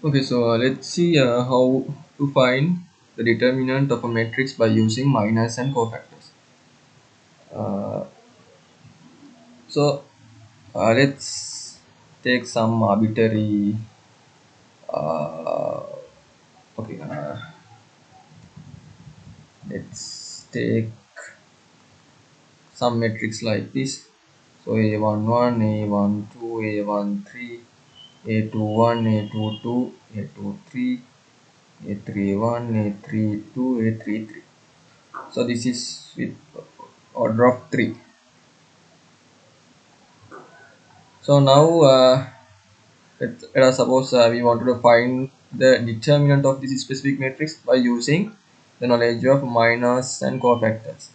Okay, so let's see how to find the determinant of a matrix by using minus and cofactors. Uh, so let's take some arbitrary. Uh, okay, let's take some matrix like this. So A11, A12, A13, A21, A22, A23, A31, A32, A33. So this is with order of 3. So now let us suppose we wanted to find the determinant of this specific matrix by using the knowledge of minus and cofactors.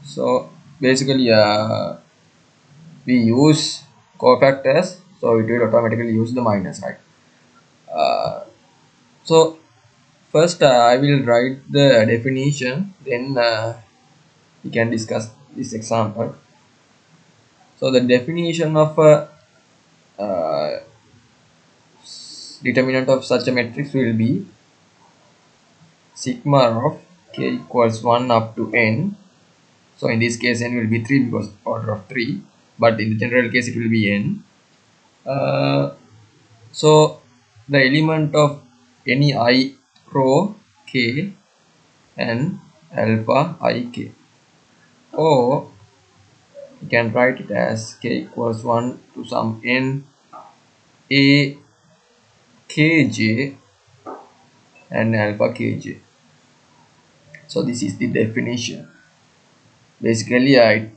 So basically we use cofactors, so it will automatically use the minus, right? Uh, so first I will write the definition, then we can discuss this example. So the definition of uh, determinant of such a matrix will be sigma of k equals 1 up to n. So in this case n will be 3 because order of 3, but in the general case it will be n. So the element of any I row k and alpha I k, or you can write it as k equals 1 to some n a kj and alpha kj. So this is the definition. Basically I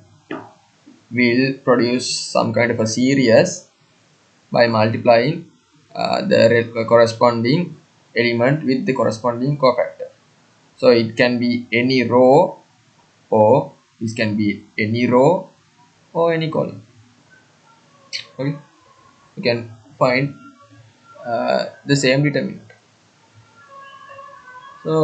will produce some kind of a series by multiplying the corresponding element with the corresponding cofactor. So it can be any row, or this can be any row or any column. Okay, you can find the same determinant. So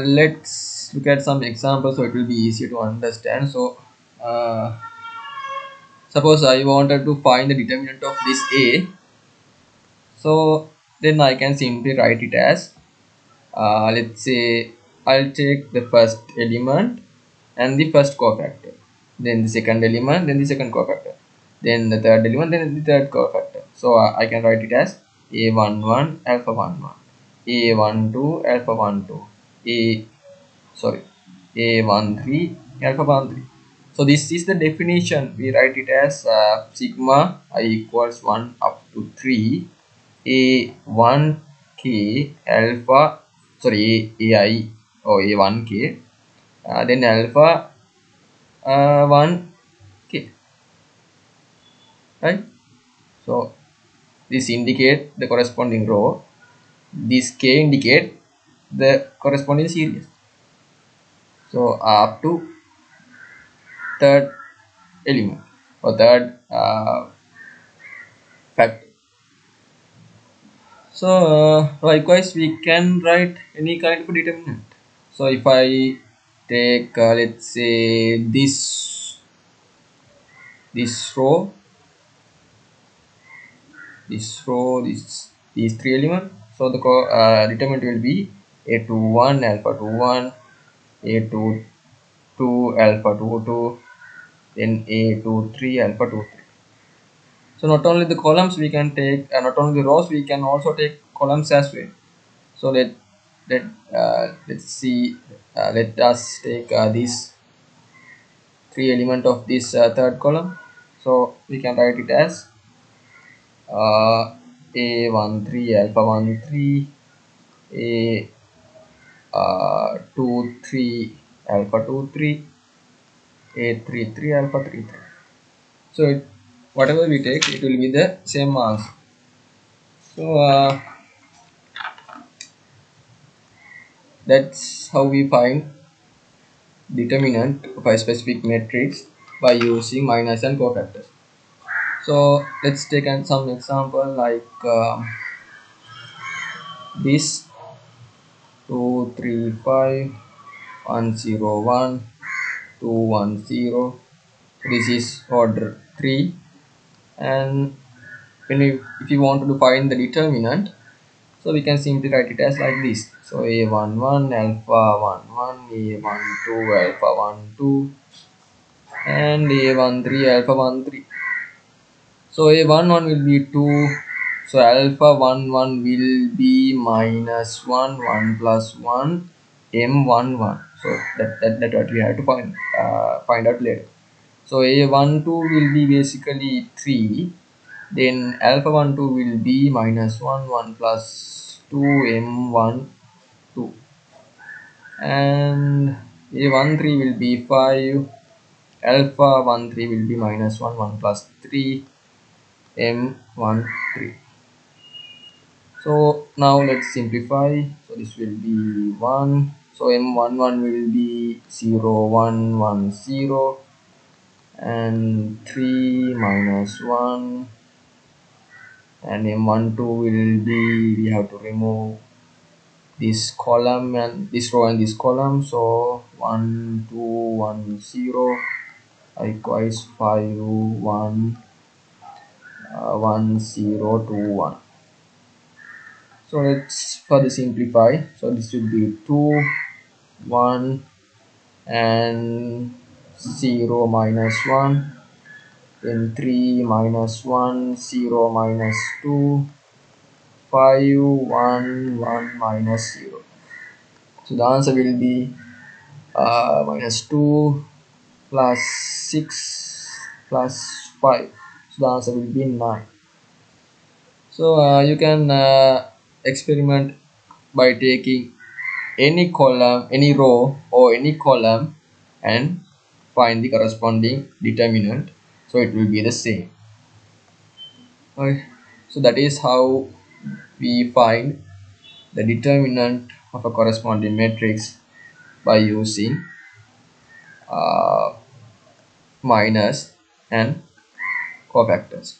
let's look at some examples so it will be easier to understand. So uh, suppose I wanted to find the determinant of this A. So then I can simply write it as let's say I'll take the first element and the first cofactor, then the second element, then the second cofactor, then the third element, then the third cofactor. So I can write it as A11 alpha 11, A12 alpha 12, A13 alpha 13. So this is the definition. We write it as sigma I equals 1 up to 3 A1k alpha, sorry, AI or A1k, then alpha 1k, right? So this indicate the corresponding row, this k indicate the corresponding series. So up to third element or third factor. So likewise we can write any kind of determinant. So if I take let's say this row, these three elements, so the determinant will be A21 alpha 21, A22 alpha 22, then A23 alpha 23. So not only the columns we can take, not only the rows, we can also take columns as well. So let's see, let us take these three element of this third column. So we can write it as A13 alpha 13, A 23 alpha 23, A33 alpha 33. So whatever we take, it will be the same answer. So that's how we find determinant of a specific matrix by using minus and cofactors. So let's take some example like this 2 3 5 1 0 1 2 1 0. This is order 3, and if you want to find the determinant, so we can simply write it as like this. So a11 alpha 11, a12 alpha 12, and a13 alpha 13. So a11 will be 2. So alpha 11 will be minus 1, 1 plus 1, m11. So that what we have to find out later. So a12 will be basically 3. Then alpha 12 will be minus 1, 1 plus 2, m12. And a13 will be 5. Alpha 13 will be minus 1, 1 plus 3, m13. So now let's simplify. So this will be 1. So m11 will be 0, 1, 1, 0, and 3 minus 1, and m12 will be, we have to remove this column and this row and this column. So 1, 2, 1, 0, likewise 5, 1, 1, 0, 2, 1. So let's further simplify. So this will be 2, 1, and 0 minus 1, then 3 minus 1, 0 minus 2, 5, 1, 1 minus 0. So the answer will be minus 2 plus 6 plus 5. So the answer will be 9. So you can experiment by taking any column, any row or any column and find the corresponding determinant. So it will be the same. Okay. So that is how we find the determinant of a corresponding matrix by using uh, minus and cofactors.